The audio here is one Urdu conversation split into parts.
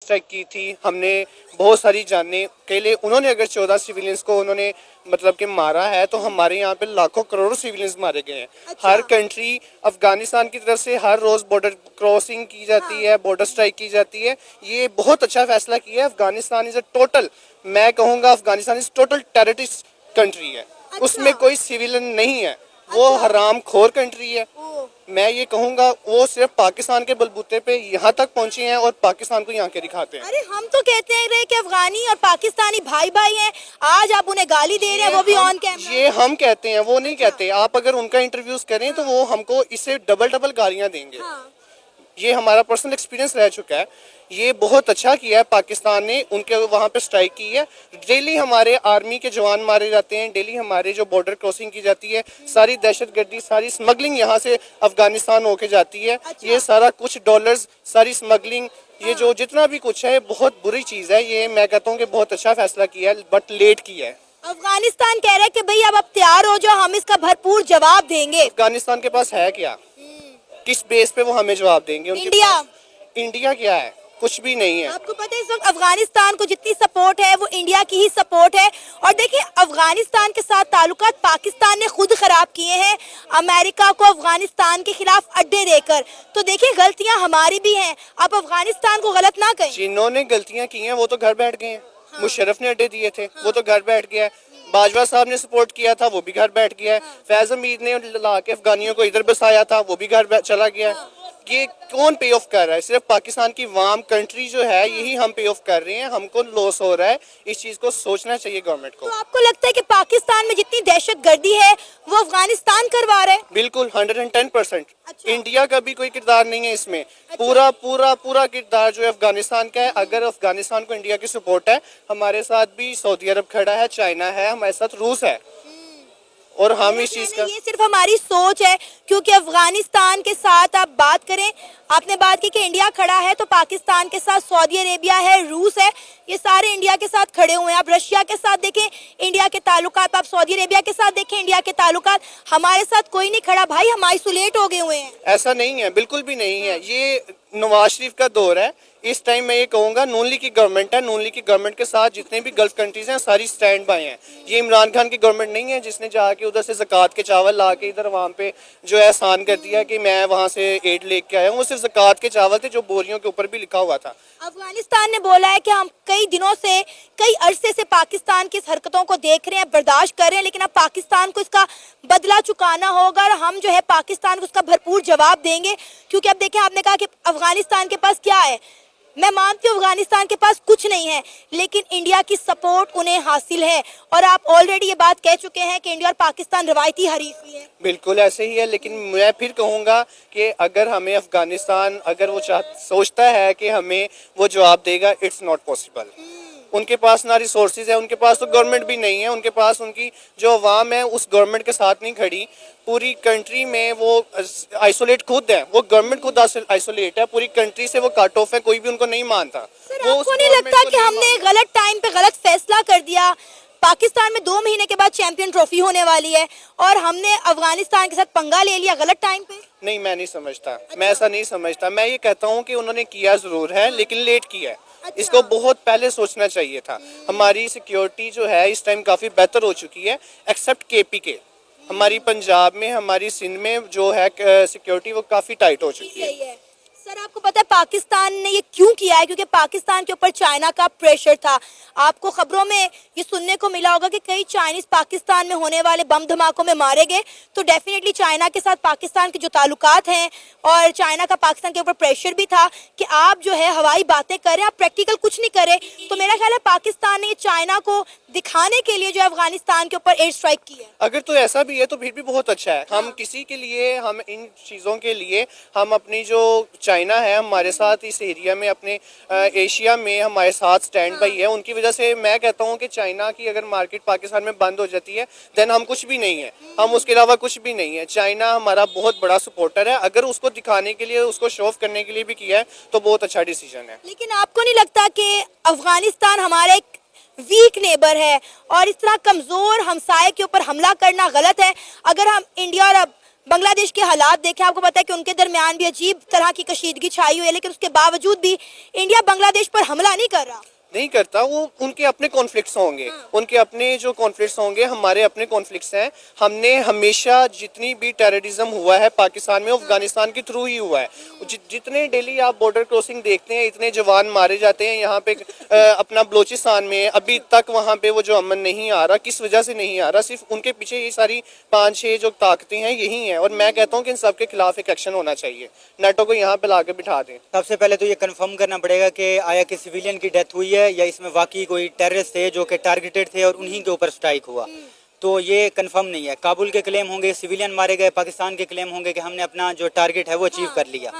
اسٹرائک کی تھی, ہم نے بہت ساری جانیں کے لیے, انہوں نے اگر 14 سویلینس کو انہوں نے مطلب کہ مارا ہے, تو ہمارے یہاں پہ لاکھوں کروڑوں سویلینس مارے گئے ہیں. ہر کنٹری افغانستان کی طرف سے ہر روز بارڈر کراسنگ کی جاتی ہے, بارڈر اسٹرائک کی جاتی ہے. یہ بہت اچھا فیصلہ کیا ہے. افغانستان از اے ٹوٹل, میں کہوں گا Afghanistan is total terrorist country ہے. اس میں کوئی سویلین نہیں ہے, وہ حرام خور کنٹری ہے. میں یہ کہوں گا وہ صرف پاکستان کے بلبوتے پہ یہاں تک پہنچے ہیں اور پاکستان کو یہاں کے دکھاتے ہیں. ارے ہم تو کہتے ہیں کہ افغانی اور پاکستانی بھائی بھائی ہیں, آج آپ انہیں گالی دے رہے ہیں, وہ بھی آن کیمرہ. یہ ہم کہتے ہیں, وہ نہیں کہتے. آپ اگر ان کا انٹرویوز کریں تو وہ ہم کو اس سے ڈبل گالیاں دیں گے. یہ ہمارا پرسنل ایکسپیرینس رہ چکا ہے. یہ بہت اچھا کیا ہے پاکستان نے, ان کے وہاں پہ اسٹرائک کی ہے. ڈیلی ہمارے آرمی کے جوان مارے جاتے ہیں, ڈیلی ہمارے جو بارڈر کراسنگ کی جاتی ہے, ساری دہشت گردی, ساری اسمگلنگ یہاں سے افغانستان ہو کے جاتی ہے. یہ سارا کچھ ڈالرز, ساری اسمگلنگ, یہ جو جتنا بھی کچھ ہے بہت بری چیز ہے. یہ میں کہتا ہوں کہ بہت اچھا فیصلہ کیا ہے, بٹ لیٹ کیا ہے. افغانستان کہہ رہا ہے کہ بھئی اب آپ تیار ہو جاؤ, ہم اس کا بھرپور جواب دیں گے. افغانستان کے پاس ہے کیا؟ کس بیس پہ وہ ہمیں جواب دیں گے؟ انڈیا کیا ہے؟ کچھ بھی نہیں ہے. آپ کو پتہ ہے اس وقت افغانستان کو جتنی سپورٹ ہے وہ انڈیا کی ہی سپورٹ ہے. اور دیکھیں افغانستان کے ساتھ تعلقات پاکستان نے خود خراب کیے ہیں, امریکہ کو افغانستان کے خلاف اڈے دے کر. تو دیکھیں غلطیاں ہماری بھی ہیں, آپ افغانستان کو غلط نہ کہیں. جنہوں نے غلطیاں کی ہیں وہ تو گھر بیٹھ گئے ہیں. مشرف نے اڈے دیے تھے, وہ تو گھر بیٹھ گیا ہے. باجوہ صاحب نے سپورٹ کیا تھا, وہ بھی گھر بیٹھ گیا ہے. فیض حمید نے لا کے افغانیوں کو ادھر بسایا تھا, وہ بھی گھر چلا گیا ہے. یہ کون پے آف کر رہا ہے؟ صرف پاکستان کی عوام, کنٹری جو ہے, یہی ہم پے آف کر رہے ہیں. ہم کو لاس ہو رہا ہے. اس چیز کو سوچنا چاہیے گورنمنٹ کو. تو آپ کو لگتا ہے کہ پاکستان میں جتنی دہشت گردی ہے وہ افغانستان کروا رہے ہیں؟ بالکل 110%. انڈیا کا بھی کوئی کردار نہیں ہے اس میں. پورا کردار جو ہے افغانستان کا ہے. اگر افغانستان کو انڈیا کی سپورٹ ہے, ہمارے ساتھ بھی سعودی عرب کھڑا ہے, چائنا ہے, ہمارے ساتھ روس ہے. اور ہم اس چیز کا, یہ صرف ہماری سوچ ہے, کیونکہ افغانستان کے ساتھ آپ بات کریں, آپ نے بات کی کہ انڈیا کھڑا ہے, تو پاکستان کے ساتھ سعودی عربیہ ہے, روس ہے, یہ سارے انڈیا کے ساتھ کھڑے ہوئے ہیں. آپ رشیا کے ساتھ دیکھیں انڈیا کے تعلقات, آپ سعودی عربیہ کے ساتھ دیکھیں انڈیا کے تعلقات. ہمارے ساتھ کوئی نہیں کھڑا بھائی, ہم آئسولیٹ ہو گئے ہوئے ہیں. ایسا نہیں ہے, بالکل بھی نہیں ہے. یہ نواز شریف کا دور ہے. اس ٹائم میں یہ کہوں گا نون لیگ کی گورنمنٹ ہے. نون لیگ کی گورنمنٹ کے ساتھ جتنے بھی گلف کنٹریز ہیں ساری سٹینڈ بائی ہیں. یہ عمران خان کی گورنمنٹ نہیں ہے جس نے جا کے ادھر سے زکوٰۃ کے چاول لا کے ادھر وہاں پہ جو ہے احسان کر دیا کہ میں وہاں سے ایڈ لے کے آیا ہوں. وہ صرف زکوٰۃ کے چاول تھے جو بوریوں کے اوپر بھی لکھا ہوا تھا. افغانستان نے بولا ہے کہ ہم کئی دنوں سے, کئی عرصے سے پاکستان کی اس حرکتوں کو دیکھ رہے ہیں, برداشت کر رہے ہیں, لیکن اب پاکستان کو اس کا بدلہ چکانا ہوگا, اور ہم جو ہے پاکستان کو اس کا بھرپور جواب دیں گے. کیونکہ اب دیکھیں, آپ نے کہا کہ افغانستان کے پاس کیا ہے. میں مانتی ہوں افغانستان کے پاس کچھ نہیں ہے, لیکن انڈیا کی سپورٹ انہیں حاصل ہے. اور آپ آلریڈی یہ بات کہہ چکے ہیں کہ انڈیا اور پاکستان روایتی حریف ہی ہے. بالکل ایسے ہی ہے, لیکن میں پھر کہوں گا کہ اگر ہمیں افغانستان اگر وہ سوچتا ہے کہ ہمیں وہ جواب دے گا, اٹس ناٹ پاسبل. ان کے پاس نہ ریسورسز ہے, ان کے پاس تو گورنمنٹ بھی نہیں ہے, ان کے پاس ان کی جو عوام ہے اس گورنمنٹ کے ساتھ نہیں کھڑی. پوری کنٹری میں وہ آئسولیٹ خود ہے, وہ گورنمنٹ خود آئسولیٹ ہے, پوری کنٹری سے وہ کٹ آف ہے, کوئی بھی ان کو نہیں مانتا. سر آپ کو نہیں لگتا کہ ہم نے غلط ٹائم پہ غلط فیصلہ کر دیا؟ پاکستان میں 2 مہینے کے بعد چیمپئن ٹرافی ہونے والی ہے, اور ہم نے افغانستان کے ساتھ پنگا لے لیا غلط ٹائم پہ. نہیں, میں نہیں سمجھتا, میں ایسا نہیں سمجھتا. میں یہ کہتا ہوں کہ انہوں نے کیا ضرور ہے, لیکن لیٹ کیا ہے. اس کو بہت پہلے سوچنا چاہیے تھا. ہماری سیکیورٹی جو ہے اس ٹائم کافی بہتر ہو چکی ہے, ایکسیپٹ کے پی کے. ہماری پنجاب میں, ہماری سندھ میں جو ہے سیکیورٹی وہ کافی ٹائٹ ہو چکی ہے. سر آپ کو پتہ ہے پاکستان نے یہ کیوں کیا ہے؟ کیونکہ پاکستان کے اوپر چائنا کا پریشر تھا. آپ کو خبروں میں یہ سننے کو ملا ہوگا کہ کئی چائنیز پاکستان میں ہونے والے بم دھماکوں میں مارے گئے. تو ڈیفینیٹلی چائنا کے ساتھ پاکستان کے جو تعلقات ہیں, اور چائنا کا پاکستان کے اوپر پریشر بھی تھا کہ آپ جو ہے ہوائی باتیں کریں, آپ پریکٹیکل کچھ نہیں کریں. تو میرا خیال ہے پاکستان نے چائنا کو دکھانے کے لیے جو افغانستان کے اوپر ایئر اسٹرائک کی ہے. اگر تو ایسا بھی ہے تو پھر بھی بہت اچھا ہے. ہم کسی کے لیے, ہم ان چیزوں کے لیے, ہم اپنی جو چائنا ہے ہمارے ساتھ اس ایریا میں, اپنے ایشیا میں ہمارے ساتھ سٹینڈ بائی ہے. ان کی وجہ سے میں کہتا ہوں کہ چائنا کی اگر مارکیٹ پاکستان میں بند ہو جاتی ہے دین ہم کچھ بھی نہیں ہیں, ہم اس کے علاوہ کچھ بھی نہیں ہے. چائنا ہمارا بہت بڑا سپورٹر ہے. اگر اس کو دکھانے کے لیے, اس کو شو آف کرنے کے لیے بھی کیا ہے تو بہت اچھا ڈیسیجن ہے. لیکن آپ کو نہیں لگتا کہ افغانستان ہمارا ایک ویک نیبر ہے, اور اس طرح کمزور ہمسائے کے اوپر حملہ کرنا غلط ہے؟ اگر ہم انڈیا اور بنگلہ دیش کے حالات دیکھیں, آپ کو پتا ہے کہ ان کے درمیان بھی عجیب طرح کی کشیدگی چھائی ہوئی ہے, لیکن اس کے باوجود بھی انڈیا بنگلہ دیش پر حملہ نہیں کر رہا. نہیں کرتا. وہ ان کے اپنے کانفلکٹس ہوں گے, ان کے اپنے جو کانفلکٹس ہوں گے, ہمارے اپنے کانفلکٹس ہیں. ہم نے ہمیشہ جتنی بھی ٹیررزم ہوا ہے پاکستان میں, افغانستان کے تھرو ہی ہوا ہے. جتنے ڈیلی آپ بارڈر کراسنگ دیکھتے ہیں, اتنے جوان مارے جاتے ہیں یہاں پہ اپنا بلوچستان میں, ابھی تک وہاں پہ وہ جو امن نہیں آ رہا, کس وجہ سے نہیں آ رہا؟ صرف ان کے پیچھے یہ ساری 5-6 جو طاقتیں ہیں یہی ہیں. اور میں کہتا ہوں کہ ان سب کے خلاف ایک ایکشن ہونا چاہیے, نیٹو کو یہاں پہ لا کے بٹھا دیں. سب سے پہلے تو یہ کنفرم کرنا پڑے گا کہ آیا کہ سویلین کی ڈیتھ ہوئی ہے یا اس میں واقعی کوئی ٹیررسٹ تھے جو کہ ٹارگیٹڈ تھے اور انہی کے اوپر سٹرائک ہوا. تو یہ کنفرم نہیں ہے. کابل کے کلیم ہوں گے سویلین مارے گئے, پاکستان کے کلیم ہوں گے کہ ہم نے اپنا جو ٹارگیٹ ہے وہ اچیو کر لیا.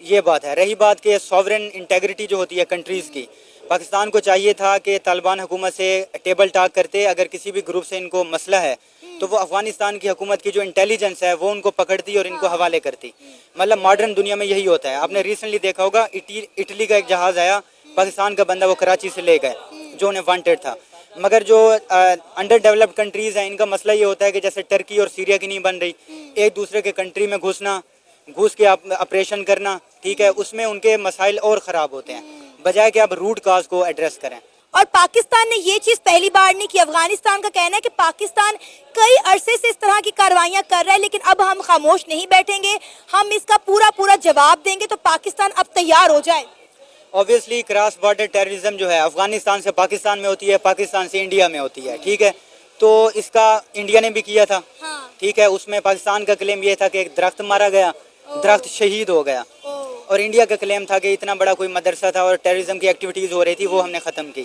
یہ بات ہے. رہی بات کہ سوورن انٹیگریٹی جو ہوتی ہے کنٹریز کی, پاکستان کو چاہیے تھا کہ طالبان حکومت سے ٹیبل ٹاک کرتے. اگر کسی بھی گروپ سے ان کو مسئلہ ہے تو وہ افغانستان کی حکومت کی جو انٹیلیجنس ہے وہ ان کو پکڑتی اور ان کو حوالے کرتی. مطلب ماڈرن دنیا میں یہی ہوتا ہے. آپ نے ریسنٹلی دیکھا ہوگا اٹلی کا ایک جہاز آیا, پاکستان کا بندہ وہ کراچی سے لے گئے جو انہیں وانٹیڈ تھا. مگر جو انڈر ڈیولپڈ کنٹریز ہیں ان کا مسئلہ یہ ہوتا ہے کہ جیسے ٹرکی اور سیریا کی نہیں بن رہی, ایک دوسرے کے کنٹری میں گھس کے آپریشن کرنا, ٹھیک ہے, اس میں ان کے مسائل اور خراب ہوتے ہیں بجائے کہ آپ روٹ کاز کو ایڈریس کریں. اور پاکستان نے یہ چیز پہلی بار نہیں کی. افغانستان کا کہنا ہے کہ پاکستان کئی عرصے سے اس طرح کی کاروائیاں کر رہا ہے, لیکن اب ہم خاموش نہیں بیٹھیں گے, ہم اس کا پورا جواب دیں گے. تو پاکستان اب تیار ہو جائے. اوبیسلی کراس بارڈر ٹیررزم جو ہے افغانستان سے پاکستان میں ہوتی ہے, پاکستان سے انڈیا میں ہوتی ہے, ٹھیک ہے. تو اس کا انڈیا نے بھی کیا تھا, ٹھیک ہے. اس میں پاکستان کا کلیم یہ تھا کہ ایک درخت مارا گیا, درخت شہید ہو گیا, اور انڈیا کا کلیم تھا کہ اتنا بڑا کوئی مدرسہ تھا اور ٹیررزم کی ایکٹیویٹیز ہو رہی تھی وہ ہم نے ختم کی.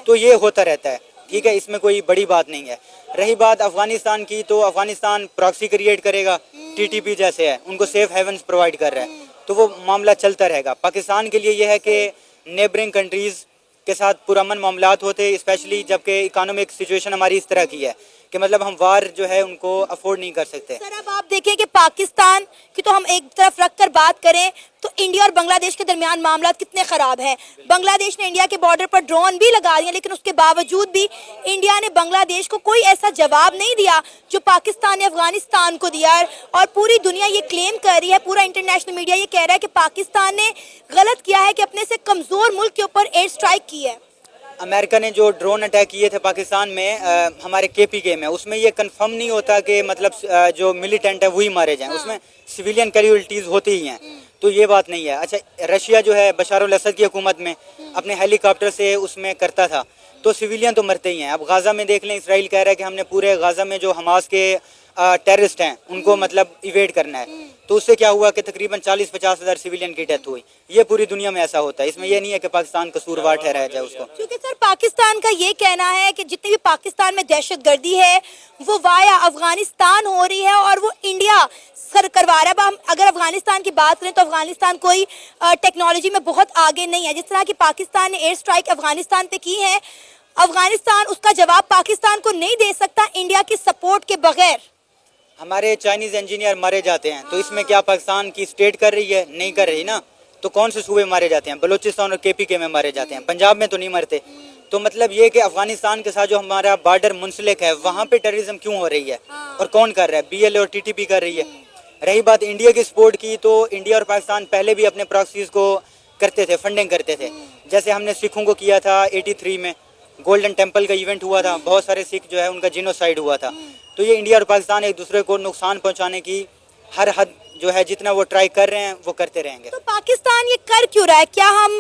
تو یہ ہوتا رہتا ہے, ٹھیک ہے, اس میں کوئی بڑی بات نہیں ہے. رہی بات افغانستان کی, تو افغانستان پراکسی کریٹ کرے گا, ٹی ٹی پی جیسے ہے, ان کو سیف ہیونز پرووائڈ کر رہا ہے, تو وہ معاملہ چلتا رہے گا. پاکستان کے لیے یہ ہے کہ نیبرنگ کنٹریز کے ساتھ پرامن معاملات ہوتے, اسپیشلی جب کہ اکانومک سچویشن ہماری اس طرح کی ہے کہ مطلب ہم وار جو ہے ان کو افورڈ نہیں کر سکتے. سر اب آپ دیکھیں کہ پاکستان کی تو ہم ایک طرف رکھ کر بات کریں تو انڈیا اور بنگلہ دیش کے درمیان معاملات کتنے خراب ہیں. بنگلہ دیش نے انڈیا کے بارڈر پر ڈرون بھی لگا دیے, لیکن اس کے باوجود بھی انڈیا نے بنگلہ دیش کو کوئی ایسا جواب نہیں دیا جو پاکستان نے افغانستان کو دیا. اور پوری دنیا یہ کلیم کر رہی ہے, پورا انٹرنیشنل میڈیا یہ کہہ رہا ہے کہ پاکستان نے غلط کیا ہے کہ اپنے سے کمزور ملک کے اوپر ایئر اسٹرائک کی ہے. امریکہ نے جو ڈرون اٹیک کیے تھے پاکستان میں ہمارے کے پی کے میں, اس میں یہ کنفرم نہیں ہوتا کہ مطلب جو ملیٹنٹ ہے وہی مارے جائیں, اس میں سویلین کیجویلٹیز ہوتی ہی ہیں. تو یہ بات نہیں ہے. اچھا رشیا جو ہے بشار الاسد کی حکومت میں اپنے ہیلی کاپٹر سے اس میں کرتا تھا, تو سویلین تو مرتے ہی ہیں. اب غازہ میں دیکھ لیں, اسرائیل کہہ رہا ہے کہ ہم نے پورے غازہ میں جو حماس کے ٹیررسٹ ہیں ان کو مطلب ایویڈ کرنا ہے. تو اس سے کیا ہوا کہ تقریباً 40-50 ہزار سویلین کی ڈیتھ ہوئی. یہ پوری دنیا میں ایسا ہوتا ہے, اس میں یہ نہیں ہے کہ پاکستان قصوروار ٹھہرایا جائے اس کو. کیونکہ سر پاکستان کا یہ کہنا ہے کہ جتنی بھی پاکستان میں دہشت گردی ہے وہ وایا افغانستان ہو رہی ہے اور وہ انڈیا سر کروا رہا ہے. اب ہم اگر افغانستان کی بات کریں تو افغانستان کوئی ٹیکنالوجی میں بہت آگے نہیں ہے. جس طرح کی پاکستان نے ایئر اسٹرائک افغانستان پہ کی ہے, افغانستان اس کا جواب پاکستان کو نہیں دے سکتا انڈیا کی سپورٹ کے بغیر. ہمارے چائنیز انجینئر مارے جاتے ہیں, تو اس میں کیا پاکستان کی اسٹیٹ کر رہی ہے؟ نہیں کر رہی نا. تو کون سے صوبے مارے جاتے ہیں؟ بلوچستان اور کے پی کے میں مارے جاتے ہیں, پنجاب میں تو نہیں مرتے. تو مطلب یہ کہ افغانستان کے ساتھ جو ہمارا بارڈر منسلک ہے وہاں پہ ٹیررزم کیوں ہو رہی ہے اور کون کر رہا ہے؟ بی ایل اے اور ٹی ٹی پی کر رہی ہے. رہی بات انڈیا کی سپورٹ کی, تو انڈیا اور پاکستان پہلے بھی اپنے پراکسیز کو کرتے تھے, فنڈنگ کرتے تھے. جیسے ہم نے سکھوں کو کیا تھا 83 میں, گولڈن ٹیمپل کا ایونٹ ہوا تھا, بہت سارے سکھ جو ہے ان کا جینوسائیڈ ہوا تھا. تو یہ انڈیا اور پاکستان ایک دوسرے کو نقصان پہنچانے کی ہر حد جو ہے جتنا وہ ٹرائی کر رہے ہیں وہ کرتے رہیں گے. تو پاکستان یہ کر کیوں رہا ہے؟ کیا ہم